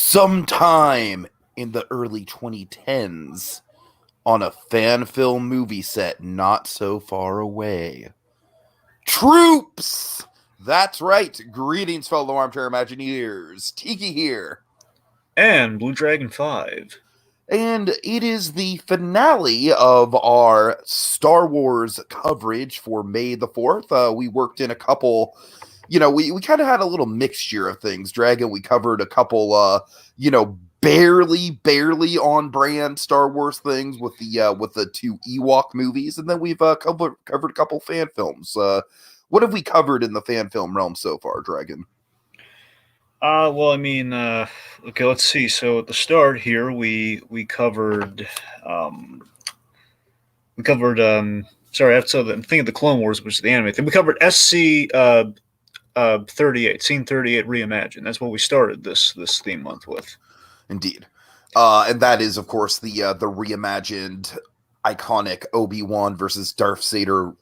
sometime in the early 2010s on a fan film movie set not so far away. Troops! That's right. Greetings, fellow armchair Imagineers. Tiki here. And Blue Dragon 5. And it is the finale of our Star Wars coverage for May the 4th. We worked in a couple, we kind of had a little mixture of things. Dragon, we covered a couple, barely on brand Star Wars things with the two Ewok movies. And then we've covered a couple fan films. What have we covered in the fan film realm so far, Dragon? Okay, let's see. So at the start here, we covered I'm thinking of the Clone Wars, which is the anime thing. We covered SC 38, Scene 38 Reimagined. That's what we started this theme month with. Indeed. And that is, of course, the reimagined iconic Obi-Wan versus Darth Vader.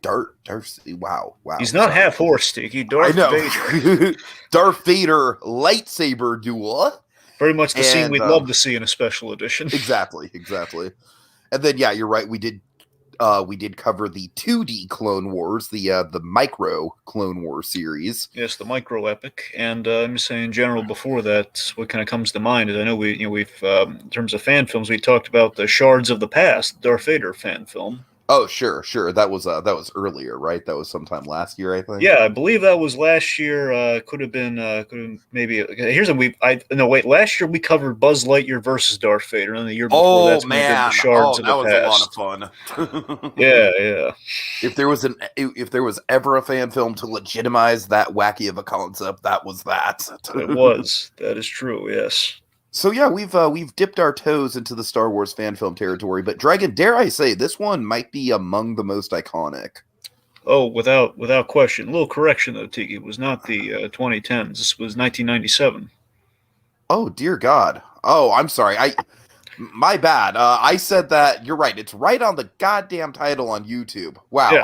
Darth. Wow. He's not half horse, Sticky. Darth Vader. Darth Vader lightsaber duel. Very much the scene we'd love to see in a special edition. Exactly. And then, yeah, you're right. We did cover the 2D Clone Wars, the micro Clone Wars series. Yes, the micro epic. And I'm just saying, in general, before that, what kind of comes to mind is I know we've in terms of fan films, we talked about the Shards of the Past, Darth Vader fan film. Oh, sure. That was earlier, right? That was sometime last year, I think. Yeah, I believe that was last year. Could have been maybe. Last year we covered Buzz Lightyear versus Darth Vader, and the year before the Shards of the Past. That was a lot of fun. Yeah. If there was ever a fan film to legitimize that wacky of a concept, that was that. It was. That is true. Yes. So yeah, we've dipped our toes into the Star Wars fan film territory, but Dragon, dare I say, this one might be among the most iconic. Oh, without question. A little correction though, Tiki. It was not the 2010s. This was 1997. Oh dear God. Oh, I'm sorry. My bad. I said that. You're right. It's right on the goddamn title on YouTube. Wow. Yeah.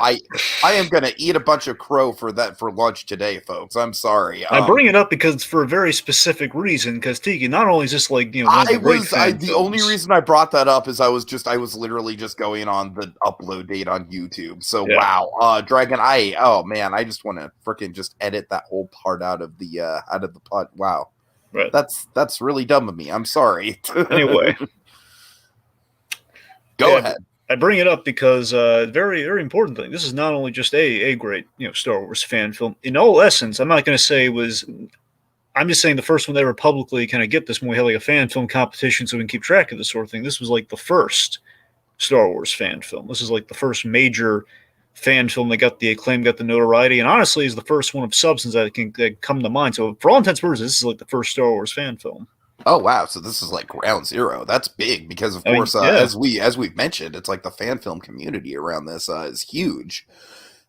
I am gonna eat a bunch of crow for lunch today, folks. I'm sorry. I bring it up because it's for a very specific reason. Because Tiki, not only is this the only reason I brought that up is I was literally just going on the upload date on YouTube. So yeah. Wow, Dragon. I just want to freaking just edit that whole part out of the pod. Wow. Right. That's really dumb of me. I'm sorry. Anyway. Go ahead. I bring it up because very, very important thing. This is not only just a great Star Wars fan film. In all essence, I'm not going to say it was. I'm just saying the first one they ever publicly kind of get this when we had like a fan film competition, so we can keep track of this sort of thing. This was like the first Star Wars fan film. This is like the first major fan film that got the acclaim, got the notoriety, and honestly is the first one of substance that can come to mind. So for all intents and purposes, this is like the first Star Wars fan film. Oh wow! So this is like ground zero. That's big because, of course, as we've mentioned, it's like the fan film community around this is huge.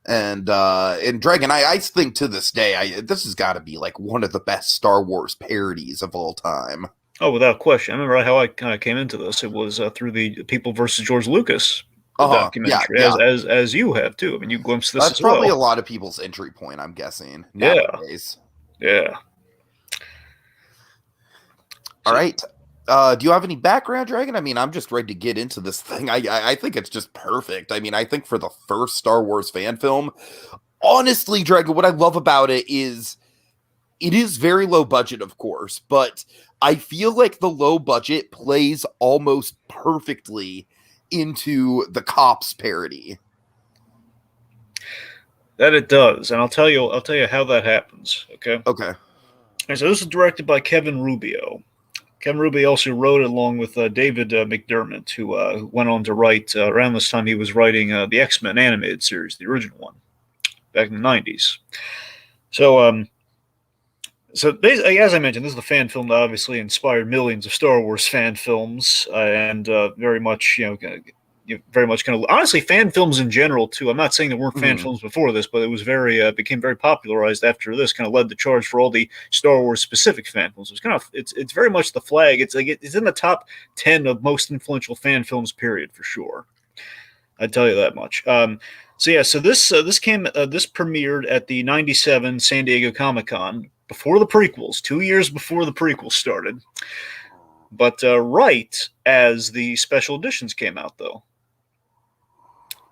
And Dragon, I think to this day, this has got to be like one of the best Star Wars parodies of all time. Oh, without question. I remember how I kind of came into this. It was through the People versus George Lucas documentary, yeah. As you have too. I mean, you glimpsed this. That's probably a lot of people's entry point, I'm guessing. Nowadays. Yeah. All right. Do you have any background, Dragon? I mean, I'm just ready to get into this thing. I think it's just perfect. I mean, I think for the first Star Wars fan film, honestly, Dragon, what I love about it is very low budget, of course, but I feel like the low budget plays almost perfectly into the Cops parody. That it does, and I'll tell you how that happens. Okay. Okay. And so this is directed by Kevin Rubio. Kevin Rubio also wrote it along with David McDermott, who went on to write, around this time he was writing the X-Men animated series, the original one, back in the 90s. So basically, as I mentioned, this is a fan film that obviously inspired millions of Star Wars fan films, and very much, very much kind of, honestly, fan films in general, too. I'm not saying there weren't fan films before this, but it was became very popularized after this, kind of led the charge for all the Star Wars specific fan films. It's very much the flag. It's in the top 10 of most influential fan films, period, for sure. I'd tell you that much. So this premiered at the 97 San Diego Comic-Con, before the prequels, 2 years before the prequels started. But right as the special editions came out, though.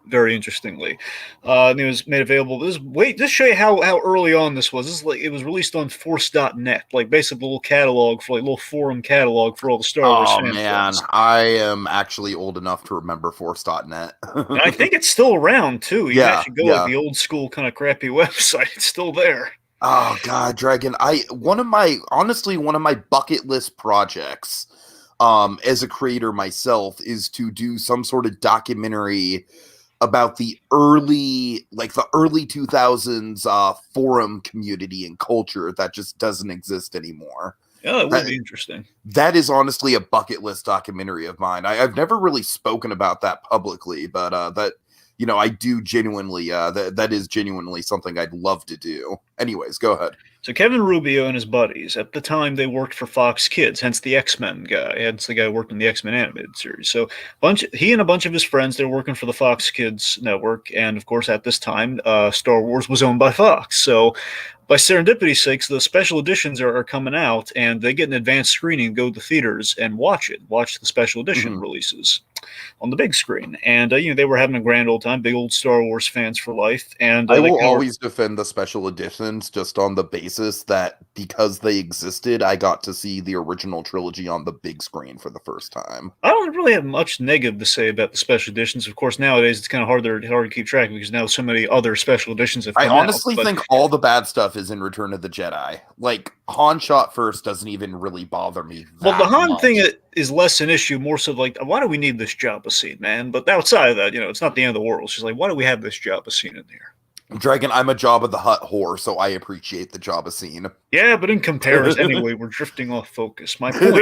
Very interestingly, and it was made available. This show you how early on this was. This is like it was released on Force.net, like basically a little catalog for like little forum catalog for all the Star Wars fan man, films. I am actually old enough to remember Force.net. And I think it's still around too. You can Yeah, actually go like yeah. the old school kind of crappy website. It's still there. Oh God, Dragon! One of my bucket list projects, as a creator myself, is to do some sort of documentary about the early 2000s forum community and culture that just doesn't exist anymore. Yeah, that would be interesting. That is honestly a bucket list documentary of mine. I've never really spoken about that publicly, but that I do genuinely that is genuinely something I'd love to do. Anyways, go ahead. So Kevin Rubio and his buddies, at the time they worked for Fox Kids, hence the X-Men guy. Hence the guy who worked in the X-Men animated series. So he and a bunch of his friends, they're working for the Fox Kids network. And of course, at this time, Star Wars was owned by Fox. So by serendipity's sakes, the special editions are coming out, and they get an advanced screening, go to the theaters and watch the special edition releases on the big screen. And they were having a grand old time, big old Star Wars fans for life. And I will always defend the special editions just on the basis that because they existed, I got to see the original trilogy on the big screen for the first time. I don't really have much negative to say about the special editions. Of course, nowadays it's kind of hard to keep track of because now so many other special editions have come out. I honestly think all the bad stuff is in Return of the Jedi. Like, Han shot first doesn't even really bother me. Well, the Han thing is less an issue, more so like, why do we need this Jabba scene, man? But outside of that, it's not the end of the world. It's just like, why do we have this Jabba scene in here? Dragon, I'm a Jabba the Hutt whore, so I appreciate the Jabba scene. Yeah, but in comparison, anyway, we're drifting off focus. My point.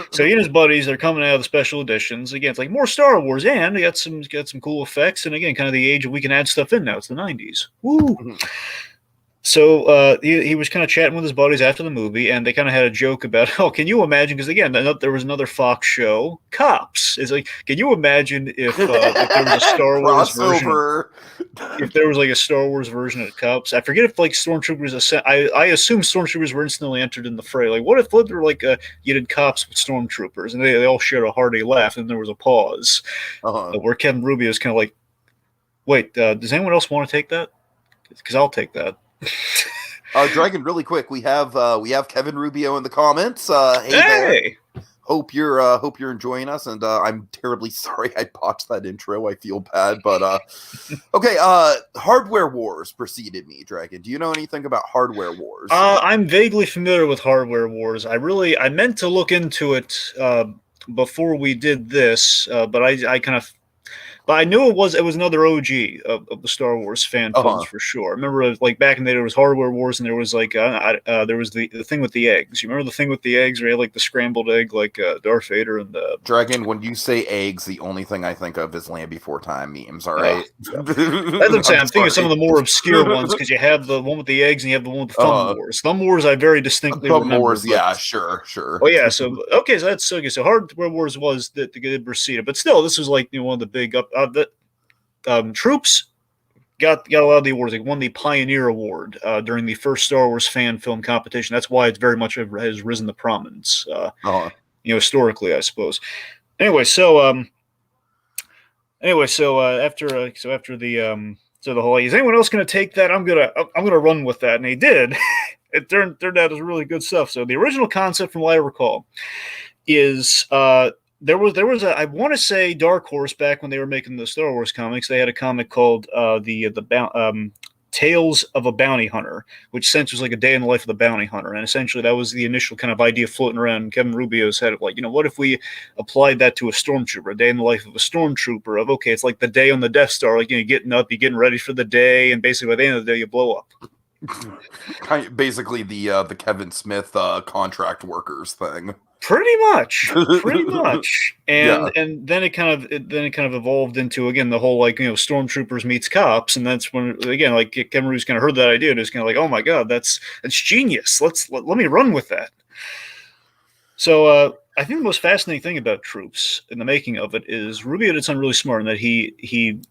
So he and his buddies, they're coming out of the special editions. Again, it's like more Star Wars, and they got some cool effects. And again, kind of the age of we can add stuff in now. It's the 90s. Woo! So he was kind of chatting with his buddies after the movie, and they kind of had a joke about, can you imagine? Because again, there was another Fox show, Cops. It's like, can you imagine if there was a Star Wars version? If there was like a Star Wars version of Cops, I forget if like Stormtroopers. I assume Stormtroopers were instantly entered in the fray. Like, what if there were like you did Cops with Stormtroopers, and they all shared a hearty laugh, and there was a pause where Kevin Rubio is kind of like, wait, does anyone else want to take that? Because I'll take that. Dragon, really quick, we have Kevin Rubio in the comments. Hey there. Hope you're enjoying us, and I'm terribly sorry I botched that intro. I feel bad, but okay. Hardware Wars preceded me, Dragon. Do you know anything about Hardware Wars? I'm vaguely familiar with Hardware Wars. I meant to look into it before we did this, but I kind of. But I knew it was another OG of the Star Wars fan films for sure. I remember like back in the day there was Hardware Wars, and there was like there was the thing with the eggs. You remember the thing with the eggs where you had like the scrambled egg like Darth Vader and Dragon. When you say eggs, the only thing I think of is Land Before Time memes. All right, that's what I'm saying. I'm thinking of some of the more obscure ones because you have the one with the eggs and you have the one with the Thumb Wars. Thumb Wars, I very distinctly remember. Thumb Wars, yeah, sure. Oh yeah, so okay, so that's okay. So Hardware Wars was that the preceded, but still, this was like one of the big Troops got a lot of the awards. They won the Pioneer Award during the first Star Wars fan film competition. That's why it very much has risen to prominence, historically, I suppose. Anyway, so after the whole, is anyone else going to take that? I'm gonna run with that, and he did. It turned out as really good stuff. So the original concept, from what I recall, is there was I want to say Dark Horse back when they were making the Star Wars comics. They had a comic called Tales of a Bounty Hunter, which essentially was like a day in the life of the bounty hunter. And essentially that was the initial kind of idea floating around Kevin Rubio's head of like, what if we applied that to a stormtrooper, a day in the life of a stormtrooper of, okay, it's like the day on the Death Star, like, you're getting up, you're getting ready for the day, and basically by the end of the day you blow up. Basically the Kevin Smith contract workers thing. Pretty much. And then it kind of evolved into, again, the whole like, stormtroopers meets cops, and that's when, again, like Kevin Rubio's kind of heard that idea and is kind of like, oh my god, that's genius. Let me run with that. So I think the most fascinating thing about Troops in the making of it is Rubio did something really smart in that he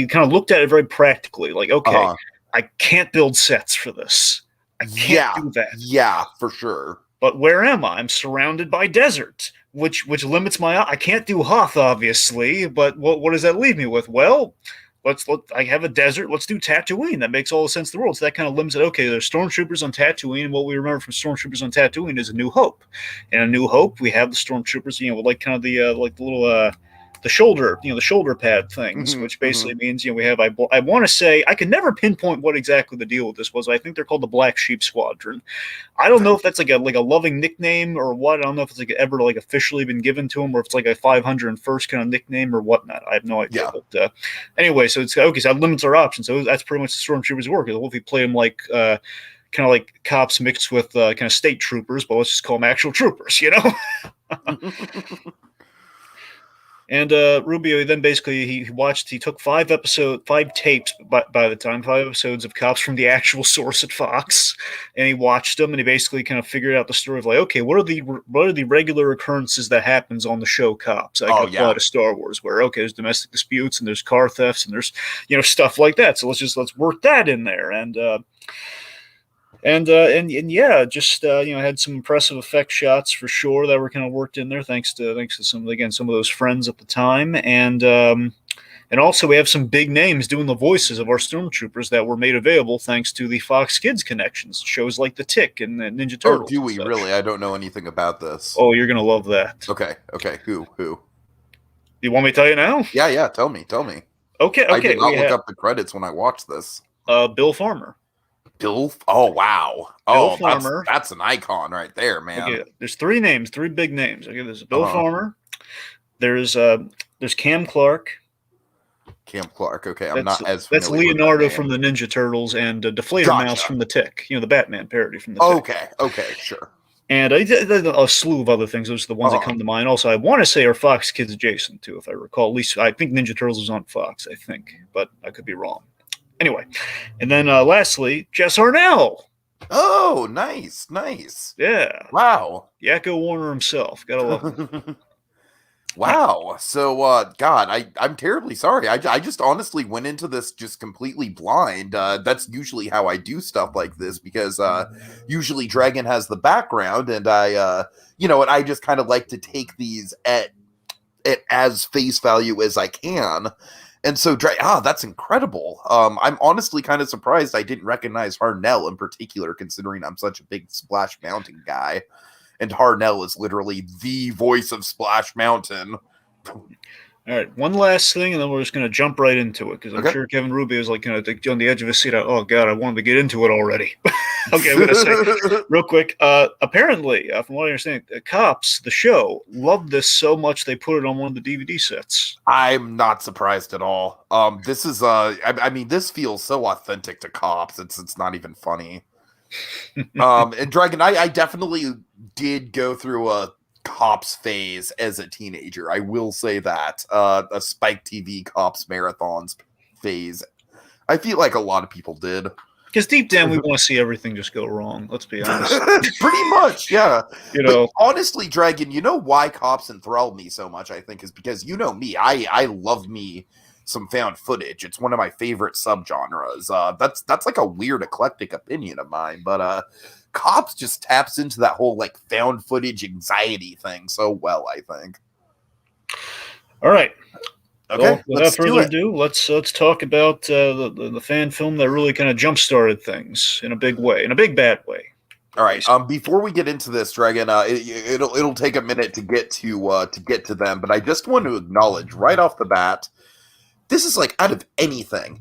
kind of looked at it very practically, like, okay, I can't build sets for this. I can't do that. Yeah, for sure. But where am I? I'm surrounded by desert, which limits my. I can't do Hoth, obviously. But what does that leave me with? Well, I have a desert. Let's do Tatooine. That makes all the sense in the world. So that kind of limits it. Okay, there's stormtroopers on Tatooine, and what we remember from stormtroopers on Tatooine is A New Hope. And A New Hope, we have the stormtroopers, with like kind of the little the shoulder, the shoulder pad things, which basically means, we have, I want to say, I can never pinpoint what exactly the deal with this was. I think they're called the Black Sheep Squadron. I don't know if that's like a loving nickname or what. I don't know if it's ever officially been given to them, or if it's like a 501st kind of nickname or whatnot. I have no idea. Yeah. But anyway, so it's okay. So that limits our options. So that's pretty much the stormtroopers work. What if we play them like kind of like cops mixed with kind of state troopers, but let's just call them actual troopers, And Rubio then basically he took 5 tapes by the time, 5 episodes of Cops from the actual source at Fox, and he watched them, and he basically kind of figured out the story of like, okay, what are the regular occurrences that happens on the show Cops? Apply to Star Wars, where okay, there's domestic disputes and there's car thefts and there's stuff like that. So let's work that in there, and yeah, just had some impressive effect shots for sure that were kind of worked in there, thanks to some of those friends at the time, and also we have some big names doing the voices of our stormtroopers that were made available thanks to the Fox Kids connections, shows like The Tick and Ninja Turtles. Oh, do we really? I don't know anything about this. Oh, you're gonna love that. Okay. Who? You want me to tell you now? Yeah. Tell me. Okay. I did not look up the credits when I watched this. Bill Farmer. Oh wow! Bill Farmer. That's an icon right there, man. Okay, there's 3 big names. Okay, there's Bill Farmer. There's Cam Clark. Okay, I'm not as. That's Leonardo from the Ninja Turtles and Deflator Mouse from The Tick. The Batman parody from The Tick. Okay, sure. And I did a slew of other things. Those are the ones that come to mind. Also, I want to say are Fox Kids adjacent too, if I recall. At least I think Ninja Turtles was on Fox. I think, but I could be wrong. Anyway, and then lastly, Jess Harnell. Oh, nice. Yeah. Wow. Yakko Warner himself. Gotta love him. Wow. So, God, I'm terribly sorry. I just honestly went into this just completely blind. That's usually how I do stuff like this because usually Dragon has the background, and I just kind of like to take these at as face value as I can. And so, that's incredible. I'm honestly kind of surprised I didn't recognize Harnell in particular, considering I'm such a big Splash Mountain guy. And Harnell is literally the voice of Splash Mountain. All right, one last thing, and then we're just going to jump right into it, because I'm sure Kevin Rubio is like on the edge of his seat. Oh, God, I wanted to get into it already. Okay, I'm going to say real quick. Apparently, from what I understand, Cops, the show, loved this so much they put it on one of the DVD sets. I'm not surprised at all. This is, this feels so authentic to Cops. It's not even funny. And Dragon, I definitely did go through a Cops phase as a teenager. I will say that. A Spike TV Cops marathons phase. I feel like a lot of people did. Because deep down, we want to see everything just go wrong. Let's be honest. Pretty much, yeah. But honestly, Dragon, why Cops enthralled me so much, I think, is because me. I love me some found footage. It's one of my favorite subgenres. That's like a weird eclectic opinion of mine, but Cops just taps into that whole like found footage anxiety thing so well, I think. All right. Okay. Well, without further ado, let's talk about the fan film that really kind of jump started things in a big way, in a big bad way. All right. Before we get into this, Dragon, it'll take a minute to get to them, but I just want to acknowledge right off the bat, this is like out of anything,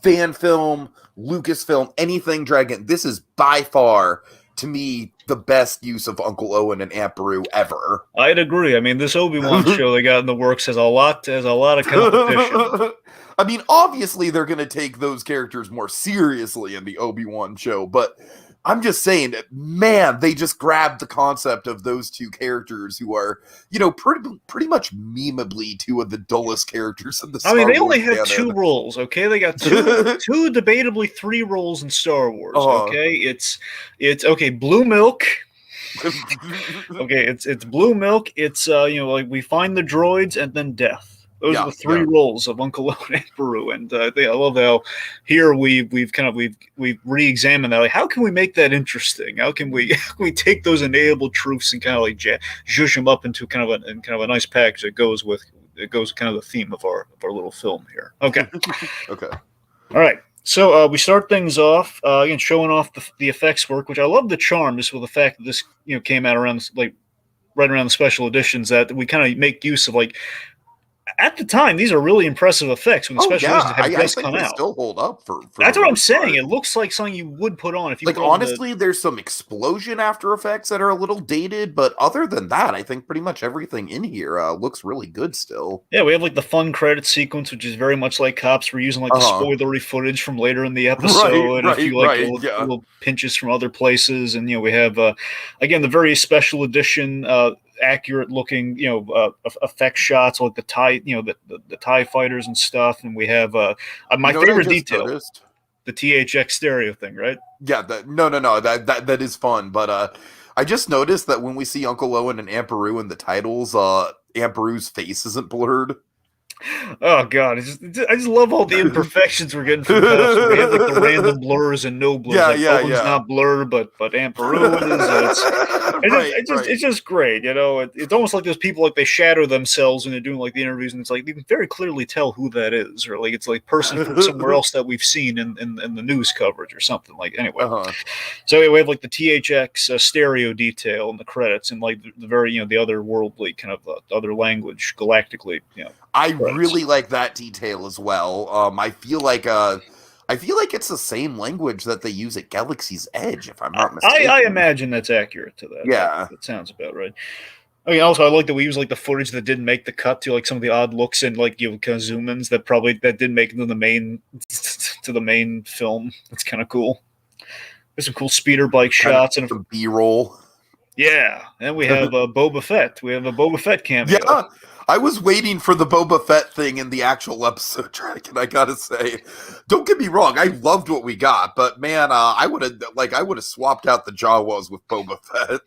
fan film, Lucasfilm, anything, Dragon. This is by far, to me, the best use of Uncle Owen and Aunt Beru ever. I'd agree. I mean, this Obi-Wan show they got in the works has a lot of competition. I mean, obviously they're going to take those characters more seriously in the Obi-Wan show, but I'm just saying, man, they just grabbed the concept of those two characters who are, pretty much memeably two of the dullest characters in the Star Wars. I mean, they only have 2 roles, okay? They got two debatably 3 roles in Star Wars, okay? It's okay, blue milk. Okay, it's blue milk. It's like we find the droids and then death. Those are the three roles of Uncle Owen and Peru, and I love how here we've re-examined that. Like, how can we make that interesting? How can we take those inedible truths and kind of like zhuzh them up into kind of a nice package that goes kind of the theme of our little film here. Okay. Okay. All right. So we start things off again, showing off the effects work, which I love the charm just with the fact that this came out around right around the special editions, that we kind of make use of like. At the time, these are really impressive effects when the special editions have just come out. Still hold up for That's what I'm saying. It looks like something you would put on if you honestly. There's some explosion after effects that are a little dated, but other than that, I think pretty much everything in here looks really good still. Yeah, we have like the fun credit sequence, which is very much like Cops. We're using like the spoilery footage from later in the episode, and a few little pinches from other places, and we have again the very special edition. Accurate looking, effect shots like the TIE, the TIE fighters and stuff, and we have my favorite detail, the THX stereo thing, right? Yeah, no, that is fun, but I just noticed that when we see Uncle Owen and Aunt Beru in the titles, Aunt Beru's face isn't blurred. Oh god, I just love all the imperfections we're getting from Cops. We have like the random blurs and no blurs. Owen's not blurred, but Aunt Beru is. It's just great, It's almost like those people like they shadow themselves when they're doing like the interviews, and it's like you can very clearly tell who that is, or like it's like person from somewhere else that we've seen in the news coverage or something. Like anyway, so we have like the THX stereo detail in the credits, and like the very the otherworldly kind of other language galactically. I really like that detail as well. I feel like it's the same language that they use at Galaxy's Edge, if I'm not mistaken. I imagine that's accurate to that. Yeah, that sounds about right. I mean, also I like that we use like the footage that didn't make the cut to like some of the odd looks and like kind of zoom-ins that didn't make it to the main film. That's kind of cool. There's some cool speeder bike shots and some B-roll. Yeah, and we have Boba Fett. We have a Boba Fett cameo. Yeah. I was waiting for the Boba Fett thing in the actual episode, Dragon. I gotta say, don't get me wrong, I loved what we got, but man, I would have swapped out the Jawas with Boba Fett.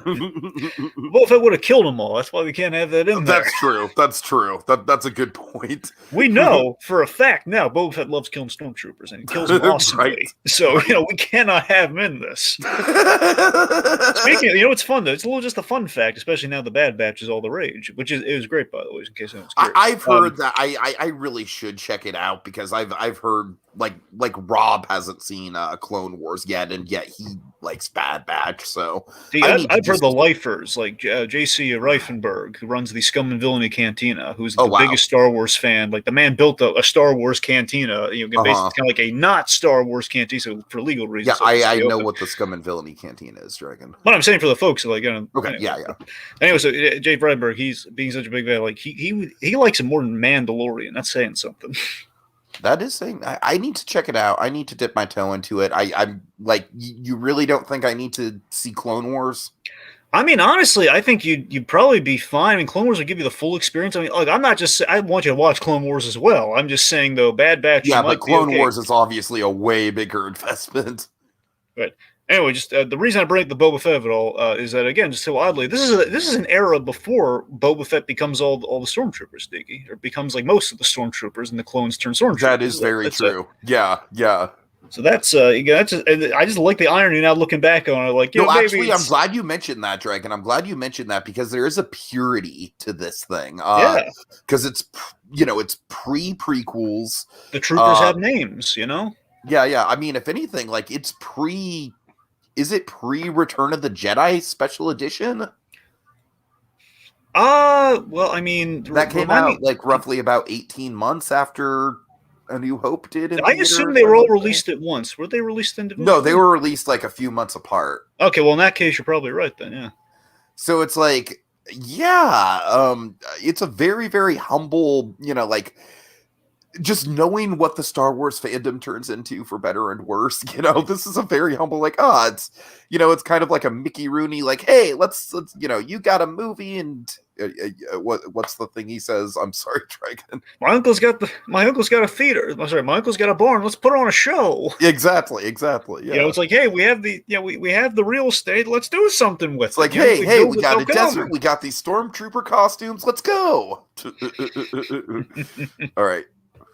Boba Fett would have killed them all. That's why we can't have that in there. That's true. That's a good point. We know for a fact now Boba Fett loves killing stormtroopers, and he kills them awesomely. Right. So we cannot have him in this. Speaking of, it's fun though. It's just a fun fact, especially now the Bad Batch is all the rage, which it was great. By the way, in case anyone's curious. I've heard that I really should check it out because I've heard like Rob hasn't seen Clone Wars yet, and yet he likes Bad Batch. So I've heard the lifers like J.C. Reifenberg, who runs the Scum and Villainy Cantina, who's the biggest Star Wars fan. Like the man built a Star Wars cantina, basically kind of like a not Star Wars cantina, so for legal reasons. Yeah, I know what the Scum and Villainy Cantina is, Dragon. But I'm saying for the folks, like okay, anyway. Yeah. Anyway, so Jay Freiberg, he's being such a big fan, like he likes it more than Mandalorian. That's saying something. That is saying I need to check it out. I need to dip my toe into it. I'm like, you really don't think I need to see Clone Wars? I mean, honestly, I think you'd probably be fine. I mean, Clone Wars would give you the full experience. I mean, like, I want you to watch Clone Wars as well. I'm just saying, though, Bad Batch. Yeah, but Clone Wars is obviously a way bigger investment. Right. Anyway, just the reason I bring up the Boba Fett of it all is that, again, just so oddly, this is an era before Boba Fett becomes all the stormtroopers, Diggy, or becomes like most of the stormtroopers, and the clones turn stormtroopers. That is very true. Yeah. So that's I just like the irony now looking back on it. Like, actually, I'm glad you mentioned that, Dragon. I'm glad you mentioned that because there is a purity to this thing. Because it's pre-prequels. The troopers have names, Yeah. I mean, if anything, like it's Is it pre-Return of the Jedi Special Edition? Well, I mean... That came out like roughly about 18 months after A New Hope did. I assume they were all released at once. Were they released individually? No, they were released like a few months apart. Okay, well, in that case, you're probably right then, yeah. So it's like, yeah, it's a very, very humble, just knowing what the Star Wars fandom turns into for better and worse, this is a very humble, like, it's, it's kind of like a Mickey Rooney, like, hey, let's you got a movie and what's the thing he says? I'm sorry, Dragon. My uncle's got a theater. I'm sorry, my uncle's got a barn. Let's put on a show. Exactly. Yeah. It's like, hey, we have we have the real estate. Let's do something with it. It's like, hey, we got a desert. We got these stormtrooper costumes. Let's go. All right.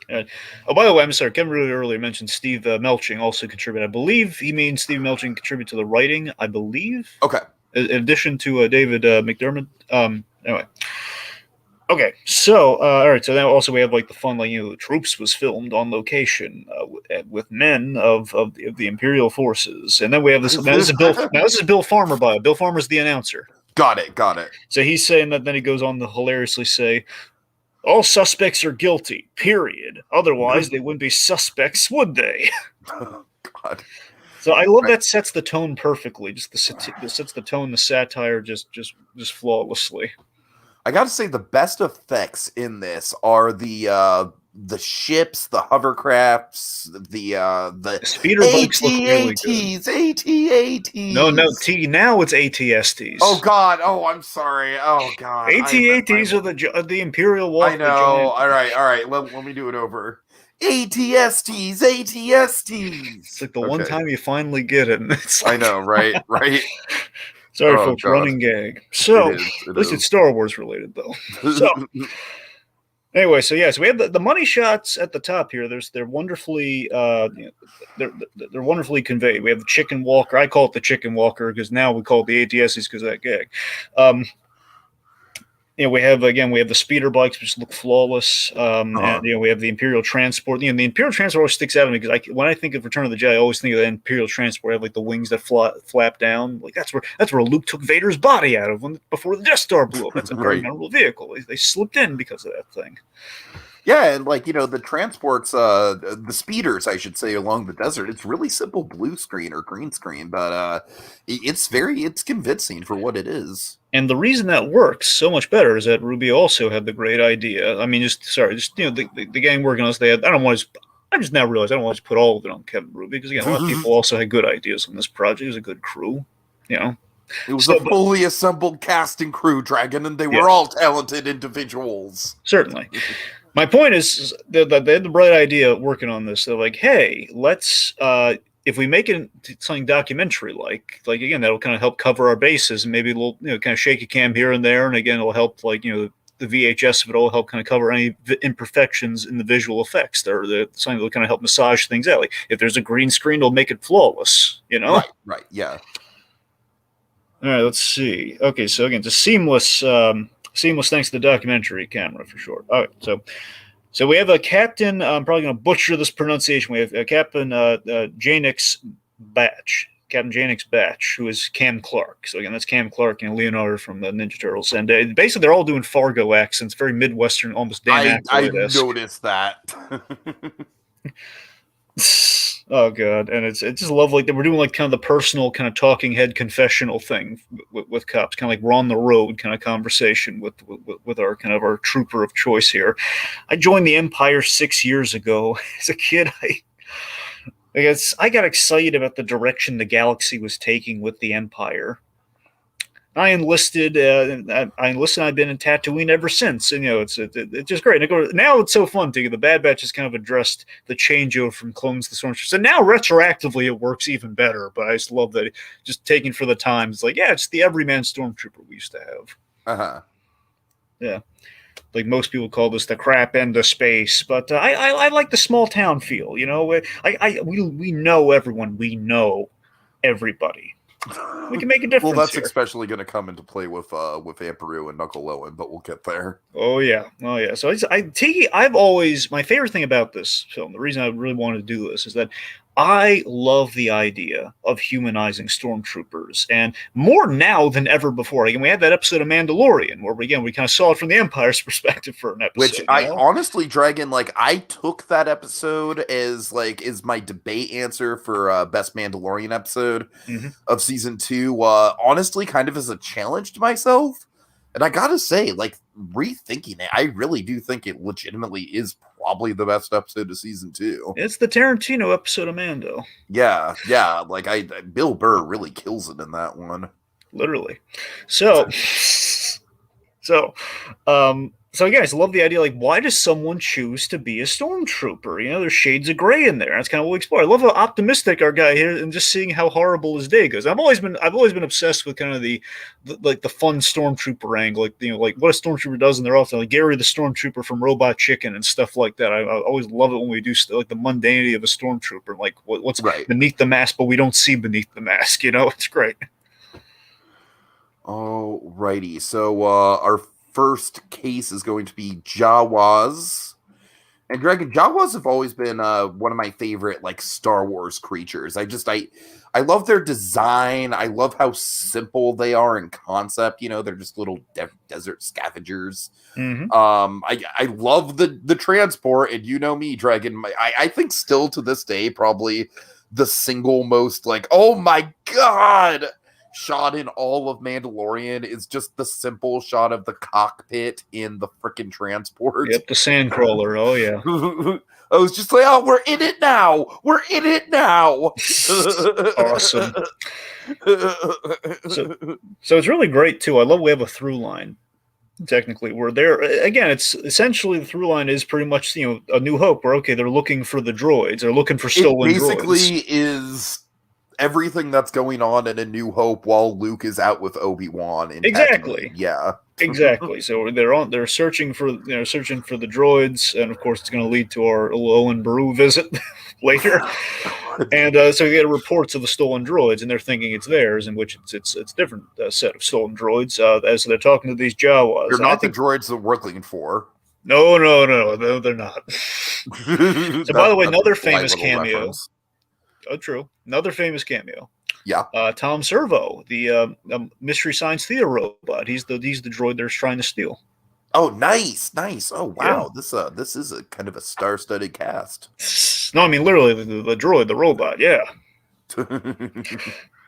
By the way, I'm sorry. Kevin really earlier mentioned Steve Melching also contributed. I believe he means Steve Melching contributed to the writing. I believe. Okay. In addition to David McDermott. Anyway. Okay, so all right. So then also we have like the fun, like the Troops was filmed on location with men of the Imperial forces, and then we have this. Now this is Bill Farmer. Bill Farmer's the announcer. Got it. So he's saying that. Then he goes on to hilariously say, all suspects are guilty, period. Otherwise, they wouldn't be suspects, would they? Oh, God. So I love that sets the tone perfectly. Just sets the tone, the satire, just flawlessly. I got to say, the best effects in this are the ships, the hovercrafts, the speeder bikes look really good. AT-ATs. No, now it's ATSTs. Oh God! Oh, I'm sorry. Oh God! AT-ATs are the Imperial Walk. I know. All right. Let me do it over. ATSTs. It's like the one time you finally get it. It's like, I know, right? Sorry, folks. God. Running gag. So, at least it's Star Wars related, though. So, anyway, so we have the money shots at the top here. They're wonderfully, they're wonderfully conveyed. We have the chicken walker. I call it the chicken walker because now we call it the ATSs because of that gag. We have the speeder bikes, which look flawless. And we have the Imperial transport. The Imperial transport always sticks out to me because when I think of Return of the Jedi, I always think of the Imperial transport. I have like the wings that flap down. Like that's where Luke took Vader's body out of before the Death Star blew up. That's a very memorable vehicle. They slipped in because of that thing. Yeah, and the transports, the speeders, I should say, along the desert. It's really simple blue screen or green screen, but it's convincing for what it is. And the reason that works so much better is that Rubio also had the great idea. I mean, the gang working on this. I just now realized I don't want to put all of it on Kevin Rubio because again, a lot of people also had good ideas on this project. It was a good crew, It was a fully assembled cast and crew, Dragon, and they were all talented individuals. Certainly. My point is that they had the bright idea working on this. They're like, hey, let's if we make it something documentary like again, that'll kind of help cover our bases and maybe we'll kind of shake a cam here and there, and again it'll help the VHS of it all help kind of cover any imperfections in the visual effects. They're something that'll kind of help massage things out. Like if there's a green screen, it'll make it flawless. Right, yeah. All right, let's see. Okay, so again, it's a seamless thanks to the documentary camera for short. All right, so we have a Captain. I'm probably going to butcher this pronunciation. We have Captain Janix Batch, Captain Janix Batch, who is Cam Clark. So again, that's Cam Clark and Leonardo from the Ninja Turtles, and basically they're all doing Fargo accents, very Midwestern, almost Dan Aykroyd-esque. I noticed that. Oh god, and it's just lovely that we're doing like kind of the personal kind of talking head confessional thing with cops, kind of like we're on the road kind of conversation with our kind of our trooper of choice here. I joined the Empire 6 years ago. As a kid, I got excited about the direction the galaxy was taking with the Empire. I enlisted. I've been in Tatooine ever since, and it's just great. And now it's so fun to the Bad Batch has kind of addressed the changeover from clones to stormtroopers, and now retroactively it works even better. But I just love that, just taking for the time. It's like, it's the everyman stormtrooper we used to have. Yeah, like most people call this the crap end of space, but I like the small town feel. We know everyone, we know everybody. We can make a difference. Well, that's here. Especially going to come into play with Amperu and Knuckle Owen, but we'll get there. Oh yeah. So I've always, my favorite thing about this film, the reason I really wanted to do this is that I love the idea of humanizing stormtroopers, and more now than ever before. Again, we had that episode of Mandalorian where we kind of saw it from the Empire's perspective for an episode. Which honestly, Dragon, I took that episode as my debate answer for best Mandalorian episode of season 2. Honestly, kind of as a challenge to myself, and I gotta say, rethinking it, I really do think it legitimately is probably the best episode of season 2. It's the Tarantino episode of Mando. Yeah, like Bill Burr really kills it in that one. Literally. So again, I love the idea. Like, why does someone choose to be a stormtrooper? You know, there's shades of gray in there. That's kind of what we explore. I love how optimistic our guy here, and just seeing how horrible his day goes. I've always been obsessed with kind of the fun stormtrooper angle, like, you know, like what a stormtrooper does in their office, like Gary the Stormtrooper from Robot Chicken and stuff like that. I always love it when we do like the mundanity of a stormtrooper, like what's beneath the mask, but we don't see beneath the mask. You know, it's great. Alrighty, so our first case is going to be Jawas. And Dragon, Jawas have always been one of my favorite like Star Wars creatures. I love their design. I love how simple they are in concept. You know, they're just little desert scavengers. Mm-hmm. I love the transport, and you know me, Dragon. I think still to this day, probably the single most like, oh my god, shot in all of Mandalorian is just the simple shot of the cockpit in the freaking transport. Yep, the sandcrawler. Oh yeah. I was just like, oh, we're in it now. We're in it now. Awesome. So it's really great too. I love we have a through line. Technically, we're there again. It's essentially the through line is pretty much, you know, A New Hope. Where okay, they're looking for the droids. They're looking for stolen droids. It basically is everything that's going on in A New Hope while Luke is out with Obi-Wan. Exactly. Yeah. Exactly. So they're searching for the droids, and of course it's going to lead to our Owen Beru visit later. And so you get reports of the stolen droids, and they're thinking it's theirs, in which it's a different set of stolen droids. So they're talking to these Jawas. They're not the droids that we're looking for. No, they're not. So by the way, another famous cameo. Reference. Oh, true. Another famous cameo. Yeah. Tom Servo, the Mystery Science Theater robot. He's the droid they're trying to steal. Oh, nice. Oh, wow. Yeah. This is a kind of a star-studded cast. No, I mean literally the droid, the robot. Yeah.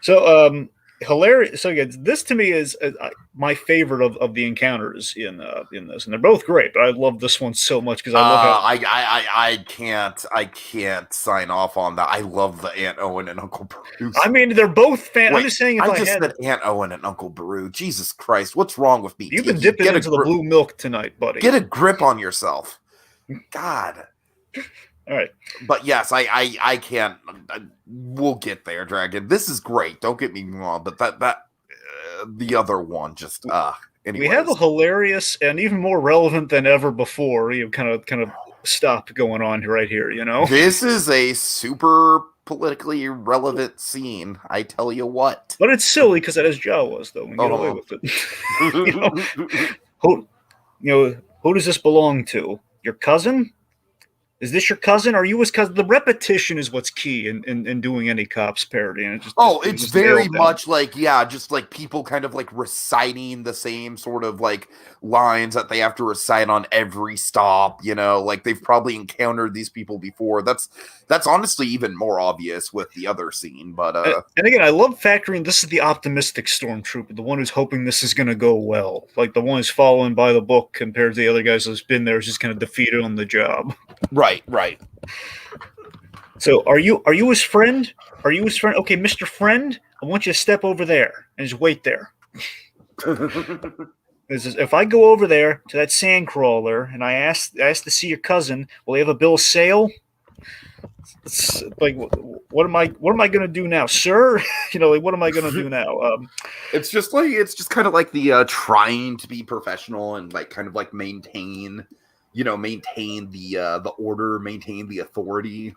So hilarious. So again, this to me is my favorite of the encounters in this, and they're both great. But I love this one so much because I love how I can't sign off on that. I love the Aunt Owen and Uncle Beru. I mean, they're both fan. I'm just saying, I just said Aunt Owen and Uncle Beru. Jesus Christ, what's wrong with me? You've been dipping into the blue milk tonight, buddy. Get a grip on yourself. God. All right. But yes, I can't. We'll get there, Dragon. This is great. Don't get me wrong, but that the other one just anyways. We have a hilarious and even more relevant than ever before. You kind of stop going on right here. You know, this is a super politically relevant scene. I tell you what. But it's silly because it has Jawas, though. We get away with it. Who does this belong to? Your cousin? Is this your cousin? Are you his cousin? The repetition is what's key in doing any Cops parody. And it's very much like, just like people kind of like reciting the same sort of like lines that they have to recite on every stop, you know, like they've probably encountered these people before. That's honestly even more obvious with the other scene. But and again, I love factoring this is the optimistic stormtrooper, the one who's hoping this is going to go well. Like the one who's following by the book compared to the other guys that's been there, is just kind of defeated on the job. Right. So are you his friend? Are you his friend? Okay, Mr. Friend, I want you to step over there and just wait there. If I go over there to that sandcrawler and I ask to see your cousin, will he have a bill of sale? It's like, what am I going to do now, sir? What am I going to do now? It's just kind of like the trying to be professional and like kind of like maintain the order, maintain the authority.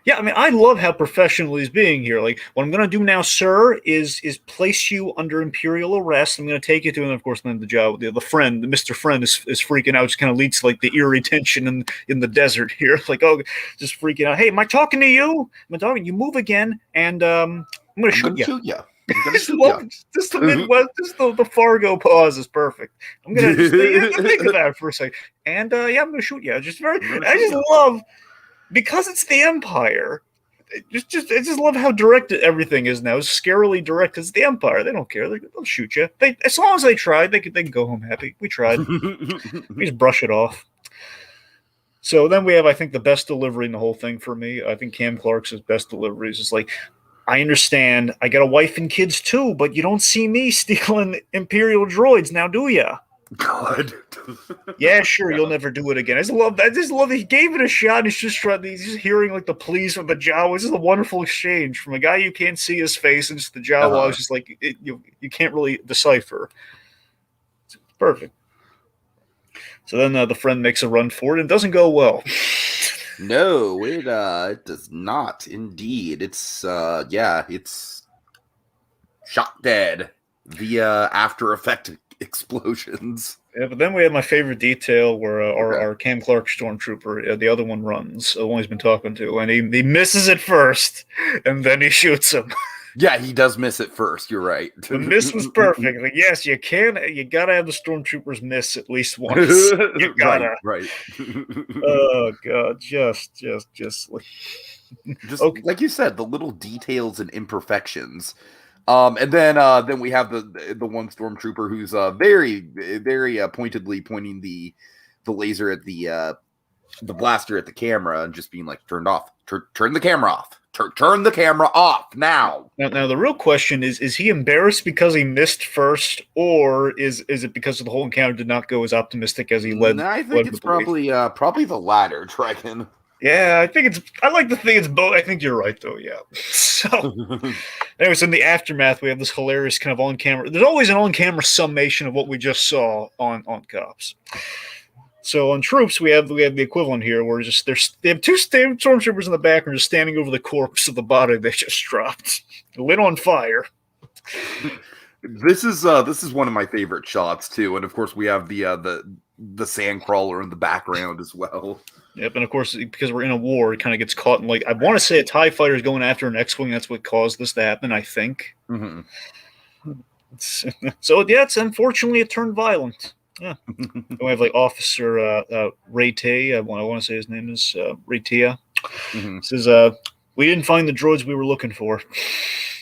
Yeah, I mean, I love how professional he's being here. Like, what I'm going to do now, sir, is place you under imperial arrest. I'm going to take you to, and of course, then the friend, the Mr. Friend is freaking out. Just kind of leads to like the eerie tension in the desert here. Like, oh, just freaking out. Hey, am I talking to you? Am I talking? You move again, and I'm going to shoot you. Just the Midwest, just the Fargo pause is perfect. I'm gonna just think of that for a second, and I'm gonna shoot you. I just love, because it's the Empire. I just love how direct everything is now. It's scarily direct. It's the Empire. They don't care. They'll shoot you. As long as they tried, they can go home happy. We tried. We just brush it off. So then we have, I think, the best delivery in the whole thing for me. I think Cam Clark's best deliveries is like, I understand. I got a wife and kids too, but you don't see me stealing Imperial droids now, do ya? God. Yeah, sure. You'll never do it again. I just love that he gave it a shot. He's just hearing like the pleas from the Jawas. This is a wonderful exchange from a guy you can't see his face, and just the Jawa is just like you can't really decipher. It's perfect. So then the friend makes a run for it and doesn't go well. No, it does not. Indeed, it's it's shot dead via after effect explosions. Yeah, but then we have my favorite detail where our Cam Clark stormtrooper, the other one runs, the one he's been talking to, and he misses it first, and then he shoots him. Yeah, he does miss it first. You're right. The miss was perfect. Like, yes, you gotta have the stormtroopers miss at least once. You gotta. Right. Oh god, just okay. Like you said, the little details and imperfections. And then we have the one stormtrooper who's very very pointedly pointing the laser at the blaster at the camera and just being like, turned off. Turn the camera off. Turn the camera off now. Now the real question is he embarrassed because he missed first, or is it because the whole encounter did not go as optimistic as he led? I think it's probably the latter, Dragon. Yeah, I like to think it's both. I think you're right, though. Yeah. So, anyways, in the aftermath, we have this hilarious kind of on-camera. There's always an on-camera summation of what we just saw on Cops. So on Troops, we have the equivalent here, where they have two stormtroopers in the background just standing over the corpse of the body they just dropped, lit on fire. This is one of my favorite shots too, and of course we have the sandcrawler in the background as well. Yep, and of course because we're in a war, it kind of gets caught in like I want to say a TIE fighter is going after an X-wing. That's what caused this to happen, I think. Mm-hmm. So yeah, unfortunately it turned violent. Yeah, we have like Officer Ray Tay. I want to say his name is Ray Tia. Mm-hmm. Says we didn't find the droids we were looking for.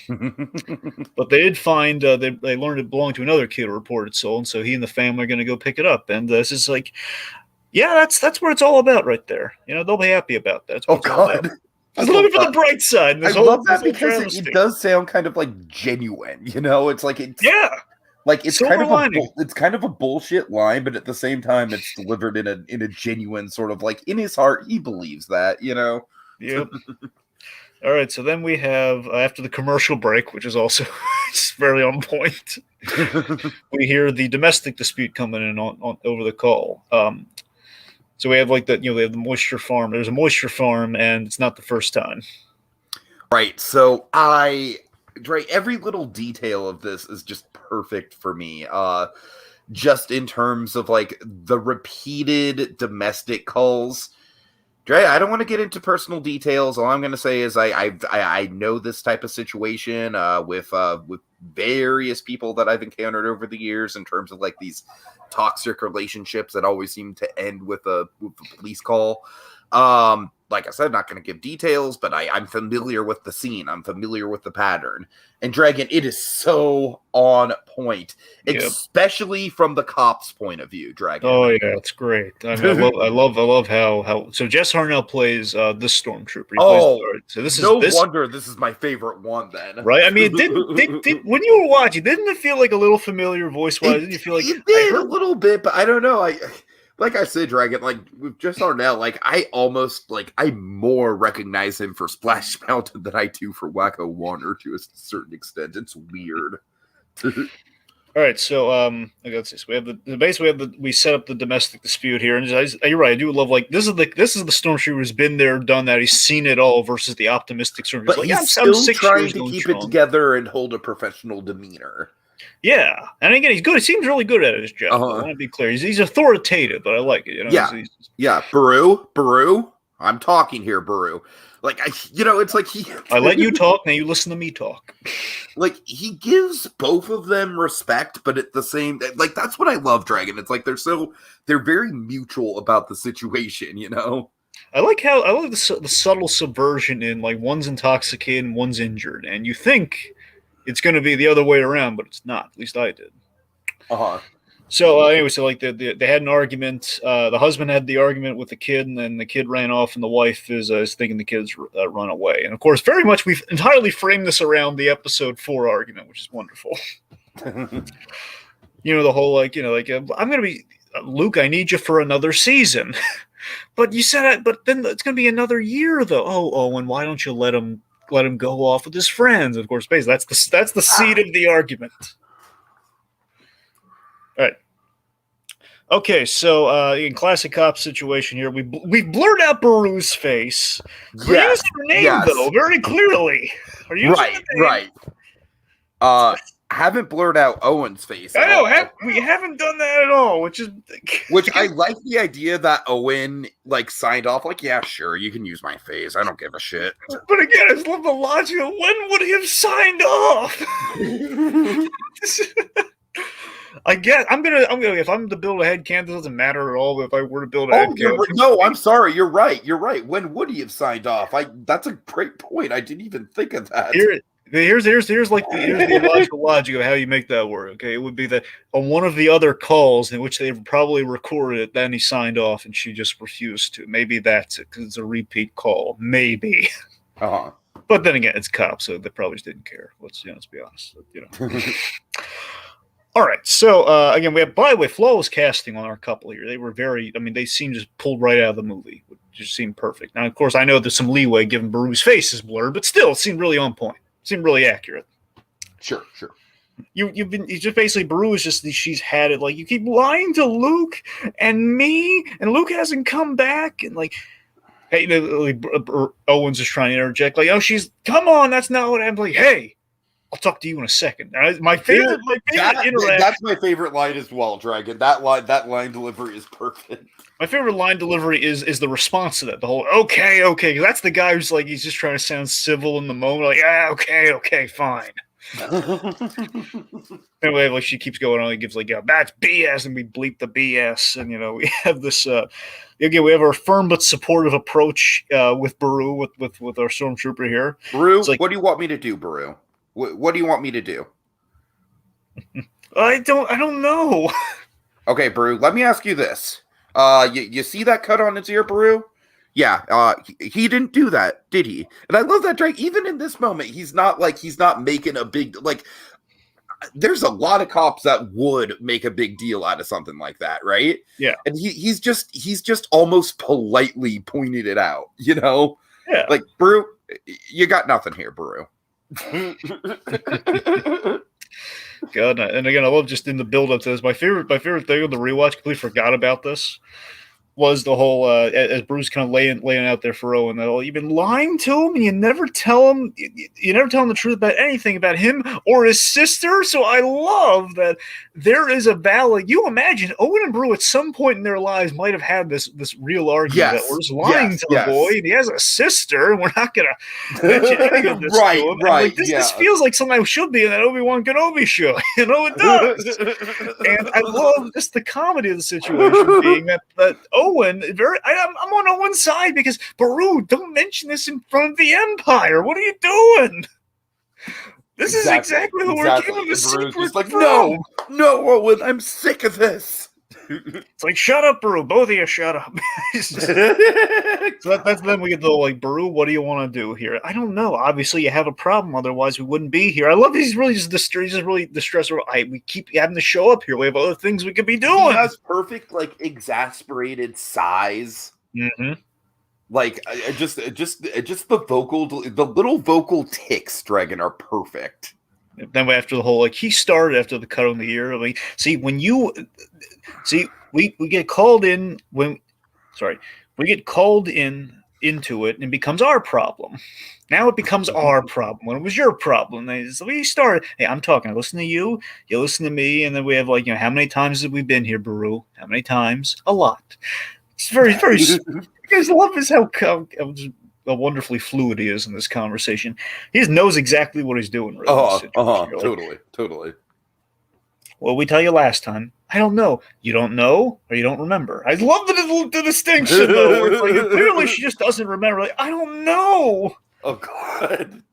But they did find they learned it belonged to another kid who reported soul, and so he and the family are going to go pick it up. And this is like, yeah, that's what it's all about right there. You know, they'll be happy about that. Oh God, just looking for the bright side. I love that because it does sound kind of like genuine. You know, it's like it's like it's kind of a bullshit line, but at the same time, it's delivered in a genuine sort of like in his heart he believes that. You know. Yep. All right, so then we have, after the commercial break, which is also very on point, we hear the domestic dispute coming in on over the call. So we have like they have the moisture farm. There's a moisture farm, and it's not the first time. Right. So every little detail of this is just perfect for me. Just in terms of like the repeated domestic calls. Dre, I don't want to get into personal details. All I'm going to say is I know this type of situation with various people that I've encountered over the years in terms of like these toxic relationships that always seem to end with a police call. Like I said, not going to give details, but I'm familiar with the scene. I'm familiar with the pattern. And Dragon, it is so on point, especially from the cop's point of view, Dragon. Oh yeah, it's great. I mean, I love how. So Jess Harnell plays this stormtrooper. So this wonder this is my favorite one then. Right? I mean, did when you were watching, didn't it feel like a little familiar voice wise? Didn't you feel like it did a little bit, but I don't know. Like I said, Dragon, like with Jess Harnell, like I more recognize him for Splash Mountain than I do for Wacko Warner to a certain extent. It's weird. All right, so let's see. So we have we set up the domestic dispute here, and you're right. I do love like this is the stormtrooper who's been there, done that. He's seen it all versus the optimistic stormtrooper. But like, he's still trying to keep it together and hold a professional demeanor. Yeah, and again, he's good. He seems really good at his job. I want to be clear. He's authoritative, but I like it. You know? Yeah. Baru. I'm talking here, Baru. Like it's like I let you talk. Now you listen to me talk. Like he gives both of them respect, but at the same, like that's what I love, Dragon. It's like they're very mutual about the situation. You know. I like the subtle subversion in like one's intoxicated and one's injured, and you think it's going to be the other way around, but it's not. At least I did. Uh-huh. So anyway, so like they had an argument. The husband had the argument with the kid, and then the kid ran off, and the wife is thinking the kid's run away. And of course, very much we've entirely framed this around the episode 4 argument, which is wonderful. The whole like I'm gonna be Luke. I need you for another season, but you said but then it's gonna be another year though. Oh, Owen, why don't you let him go off with his friends? Of course, basically that's the seed of the argument. All right. Okay, so in classic cop situation here, we blurred out Beru's face. We're using her name though, very clearly. Are you right? Haven't blurred out Owen's face. I know we haven't done that at all, which I like the idea that Owen like signed off, like, yeah, sure, you can use my face. I don't give a shit. But again, I just love the logic. When would he have signed off? I guess I'm gonna if I'm to build a headcanon, it doesn't matter at all if I were to build a headcanon. No, I'm sorry, you're right. When would he have signed off? That's a great point. I didn't even think of that. Here's the illogical logic of how you make that work. Okay, it would be that on one of the other calls in which they probably recorded it, then he signed off and she just refused to. Maybe that's it because it's a repeat call. Maybe. Uh-huh. But then again, it's cops, so they probably just didn't care. Let's be honest. All right, so again, we have, by the way, flawless casting on our couple here. They were they seemed just pulled right out of the movie, which just seemed perfect. Now, of course, I know there's some leeway given Beru's face is blurred, but still, it seemed really on point. It seemed really accurate. Sure. You just basically, Beru is just, she's had it, like, you keep lying to Luke and me, and Luke hasn't come back, and like, hey, Owen's just trying to interject, like, oh, come on, that's not what I'm like, hey, I'll talk to you in a second. My favorite interaction. That's my favorite line as well, Dragon. That line delivery is perfect. My favorite line delivery is the response to that. The whole okay. That's the guy who's like, he's just trying to sound civil in the moment. Like, okay, fine. Anyway, like she keeps going on. He gives like, that's BS, and we bleep the BS. And we have this. Again, we have our firm but supportive approach with Beru, with our stormtrooper here. Beru, like, what do you want me to do, Beru? What do you want me to do? I don't know. Okay, Beru, let me ask you this. You see that cut on his ear, Beru? Yeah, he didn't do that, did he? And I love that, Drake. Even in this moment, he's not making a big, like, there's a lot of cops that would make a big deal out of something like that, right? Yeah. And he's just almost politely pointed it out, Yeah. Like, Beru, you got nothing here, Beru. God, and again, I love just in the build up to this. My favorite thing on the rewatch, completely forgot about this, was the whole as Bruce kind of laying out there for Owen, that you've been lying to him and you never tell him the truth about anything about him or his sister. So I love that there is a valid. You imagine Owen and Brew at some point in their lives might have had this real argument that we're just lying to the boy, and he has a sister, and we're not gonna mention any of this to him. Right. This feels like something that should be in that Obi-Wan Kenobi show. It does. And I love just the comedy of the situation being that Owen, I'm on Owen's side because Beru, don't mention this in front of the Empire. What are you doing? This is exactly what we're doing. Just like, no, Owen, I'm sick of this. It's like, shut up, Beru. Both of you, shut up. So that's then we get the like, Beru, what do you want to do here? I don't know. Obviously, you have a problem. Otherwise, we wouldn't be here. I love he's really just distressed. We keep having to show up here. We have other things we could be doing. He has perfect, like, exasperated sighs. Mm-hmm. Like, just the little vocal ticks, Dragon, are perfect. Then after the whole, like, he started after the cut on the ear. I mean, we get called in we get called into it, and it becomes our problem. Now it becomes our problem when it was your problem. So we started, hey, I'm talking, I listen to you, you listen to me, and then we have, like, how many times have we been here, Beru? How many times? A lot. It's very, very. I just love how wonderfully fluid he is in this conversation. He just knows exactly what he's doing. Really, Totally. What did we tell you last time? I don't know. You don't know, or you don't remember. I love the distinction, though, where it's like, clearly she just doesn't remember. Like, I don't know. Oh, God.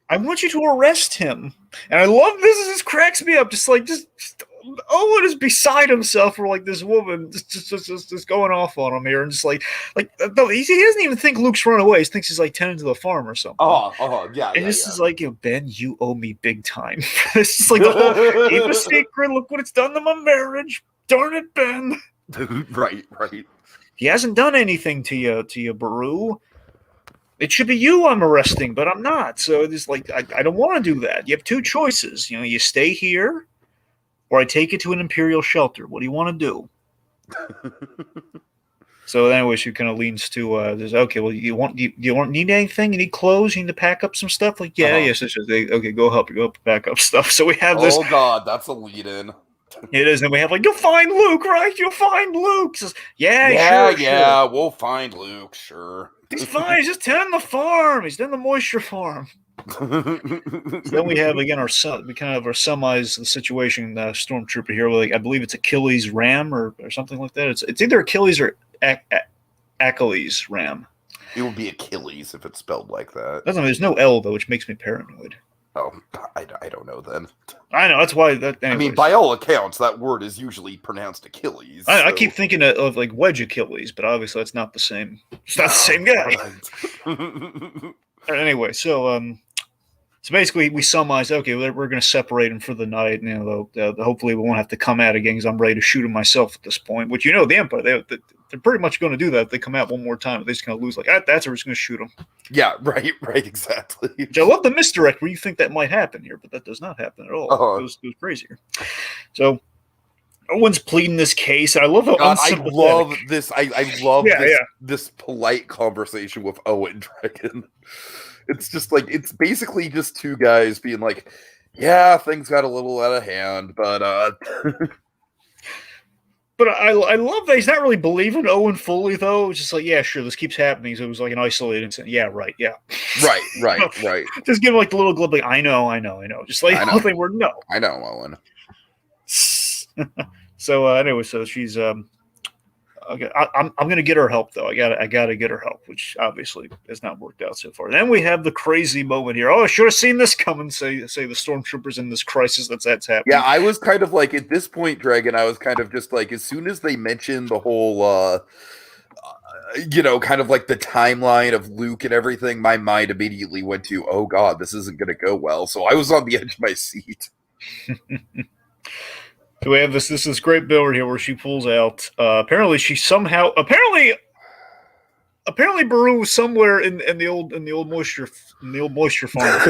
I want you to arrest him. And I love this. This cracks me up. Just Owen is beside himself for like this woman just going off on him here, and just like he doesn't even think Luke's run away. He thinks he's like tending to the farm or something. Yeah. And this is like, Ben, you owe me big time. This is like the whole keep a secret. Look what it's done to my marriage. Darn it, Ben. Right. He hasn't done anything to you, Baru. It should be you I'm arresting, but I'm not. So it's like I don't want to do that. You have two choices. You stay here, or I take it to an Imperial shelter. What do you want to do? So anyway, she kind of leans to okay, well, you need anything? You need clothes? You need to pack up some stuff? Like, yeah, yes. Okay, go help pack up stuff. So we have this. Oh, God, that's a lead-in. It is, and we have like, you'll find Luke, right? You'll find Luke. Says, sure. We'll find Luke, sure. He's fine. He's just tending the farm. He's tending the moisture farm. So then we have again our summarize the situation. Stormtrooper here, like I believe it's Achilles Ram or something like that. It's either Achilles or Achilles Ram. It would be Achilles if it's spelled like that. There's no L though, which makes me paranoid. Oh, I don't know then. I know that's why that. I mean, by all accounts, that word is usually pronounced Achilles. I keep thinking of like Wedge Achilles, but obviously that's not the same. It's not the same guy. Right. Anyway, so basically we summarize. Okay, we're going to separate them for the night. Hopefully we won't have to come out again because I'm ready to shoot him myself at this point. Which the Empire they're pretty much going to do that. If they come out one more time, they're just going to lose. Like that's we're just going to shoot them. Yeah, right, exactly. Which I love the misdirect where you think that might happen here, but that does not happen at all. It was crazier. So Owen's pleading this case. I love how I love this. I love this polite conversation with Owen Dragon. It's just like it's basically just two guys being like, yeah, things got a little out of hand, but But I love that he's not really believing Owen fully, though. It's just like, yeah, sure, this keeps happening. So it was like an isolated incident. Yeah, right, yeah. Right. Just give him like the little glib, like, I know. Just like the thing where no. I know, Owen. So anyway, so she's okay. I'm gonna get her help though. I gotta get her help, which obviously has not worked out so far. Then we have the crazy moment here. Oh, I should have seen this coming. Say the stormtroopers in this crisis that's happening. Yeah, I was kind of like at this point, Dragon. I was kind of just like as soon as they mentioned the whole, kind of like the timeline of Luke and everything, my mind immediately went to, oh God, this isn't gonna go well. So I was on the edge of my seat. So we have this great build here where she pulls out. Apparently Baru was somewhere in the old moisture farm.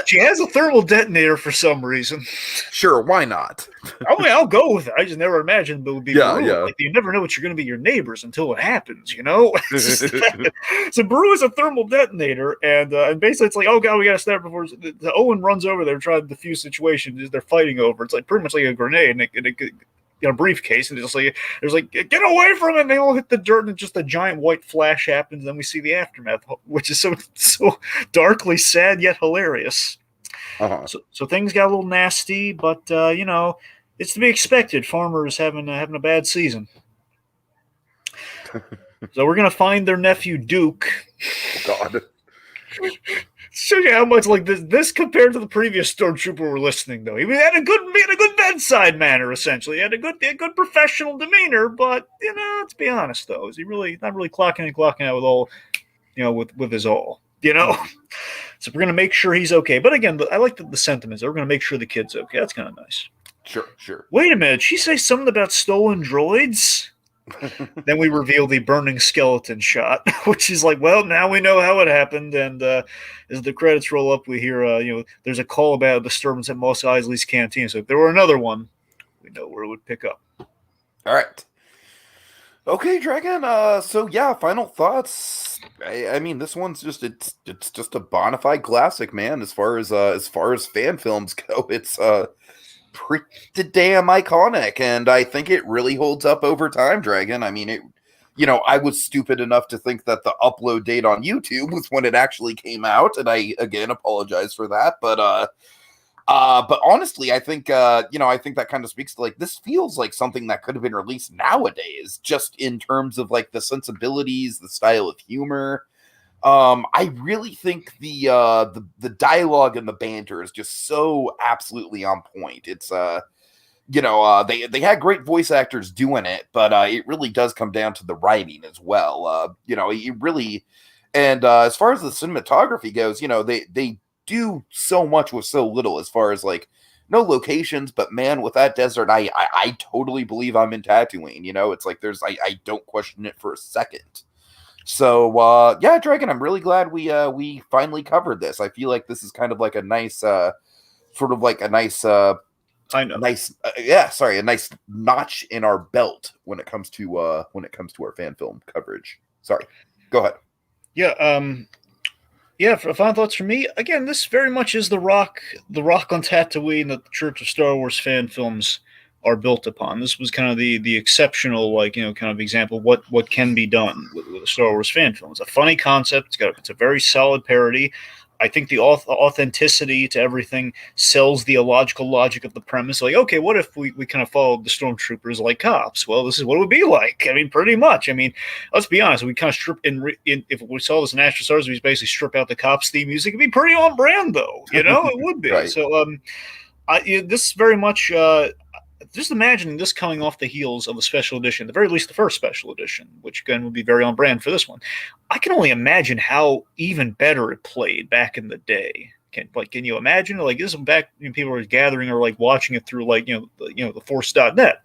She has a thermal detonator for some reason. Sure, why not? I'll go with it. I just never imagined it would be Baru. Yeah. Like, you never know what you're going to be your neighbors until it happens, So Baru is a thermal detonator, and basically it's like, oh God, we got to start before the Owen runs over there trying to defuse the situation. They're fighting over. It's like pretty much like a grenade, and it briefcase, and there's like get away from it, and they all hit the dirt, and just a giant white flash happens, and then we see the aftermath, which is so darkly sad yet hilarious. So things got a little nasty, but it's to be expected. Farmers having a bad season. So we're gonna find their nephew Duke. Oh God. Show you how much like this compared to the previous stormtrooper we're listening, though. He had a good bedside manner, essentially. He had a good professional demeanor, but let's be honest, though, is he really not really clocking out with all, with his all, So we're gonna make sure he's okay. But again, I like the sentiments. We're gonna make sure the kid's okay. That's kind of nice. Sure. Wait a minute. She say something about stolen droids? Then we reveal the burning skeleton shot, which is like, well, now we know how it happened. And as the credits roll up, we hear, there's a call about a disturbance at Mos Eisley's canteen. So if there were another one, we know where it would pick up. All right. Okay, Dragon. So yeah, final thoughts. I mean, this one's just it's just a bona fide classic, man. As far as fan films go, it's pretty damn iconic, and I think it really holds up over time, Dragon. I mean, I was stupid enough to think that the upload date on YouTube was when it actually came out, and I again apologize for that, but But honestly, I think I think that kind of speaks to like this feels like something that could have been released nowadays, just in terms of like the sensibilities, the style of humor. I really think the dialogue and the banter is just so absolutely on point. It's they had great voice actors doing it, but it really does come down to the writing as well. You really, and as far as the cinematography goes, they do so much with so little. As far as like no locations, but man, with that desert, I totally believe I'm in Tatooine. It's like I don't question it for a second. So yeah, Dragon, I'm really glad we finally covered this. I feel like this is kind of like a nice sort of like a nice I know. a nice notch in our belt when it comes to our fan film coverage. Sorry, go ahead. Yeah, yeah. For final thoughts from me, again, this very much is the rock on Tatooine that the Church of Star Wars fan films are built upon. This was kind of the exceptional, like, kind of example of what can be done with a Star Wars fan film. It's a funny concept. It's a very solid parody. I think the authenticity to everything sells the illogical logic of the premise. Like, okay, what if we kind of followed the stormtroopers like cops? Well, this is what it would be like. I mean, pretty much. I mean, let's be honest. We kind of strip if we saw this in Astro Stars, we basically strip out the cops theme music. It'd be pretty on brand, though. It would be. Right. So, this very much. Just imagine this coming off the heels of a special edition, at the very least the first special edition, which again would be very on brand for this one. I can only imagine how even better it played back in the day. Can you imagine? Like, this is back when people were gathering or like watching it through like the Force.net.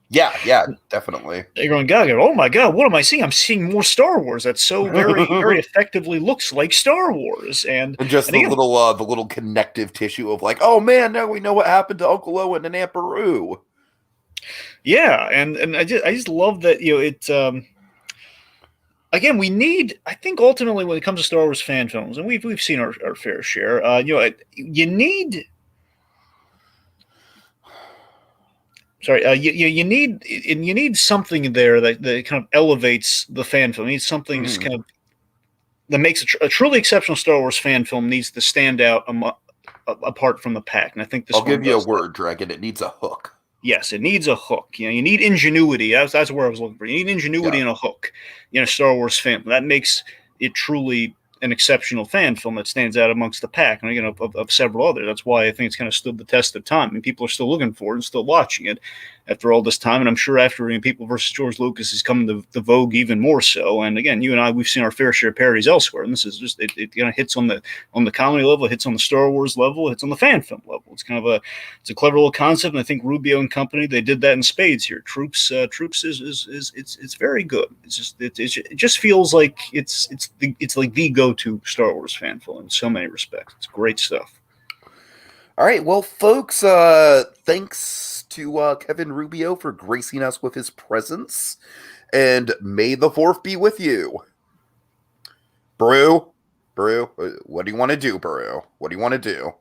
Yeah, definitely. They're going gaga. Oh my god, what am I seeing? I'm seeing more Star Wars. That's so very very effectively looks like Star Wars, and just again, the little connective tissue of like, oh man, now we know what happened to Uncle Owen and Aunt Beru. yeah, and I just love that it. Again, I think ultimately when it comes to Star Wars fan films, and we've seen our fair share, you need. Sorry, you need something there that kind of elevates the fan film. You need something just kind of that makes a truly exceptional Star Wars fan film needs to stand out apart from the pack. And I think this I'll one give you a does word, Dragon. It needs a hook. yes, it needs a hook. You need ingenuity. That's where I was looking for. You need ingenuity and a hook. Star Wars fan. That makes it truly an exceptional fan film that stands out amongst the pack, and of several others. That's why I think it's kind of stood the test of time. I mean, people are still looking for it and still watching it after all this time. And I'm sure after People versus George Lucas is coming to the vogue even more so. And again, you and I, we've seen our fair share of parodies elsewhere, and this is just it kind of hits on the comedy level, it hits on the Star Wars level, it hits on the fan film level. It's kind of it's a clever little concept, and I think Rubio and company, they did that in spades here. Troops is very good. It just feels like it's like the go-to Star Wars fan film in so many respects. It's great stuff. All right, well, folks, thanks to Kevin Rubio for gracing us with his presence, and may the fourth be with you. Brew, what do you want to do, Brew? What do you want to do?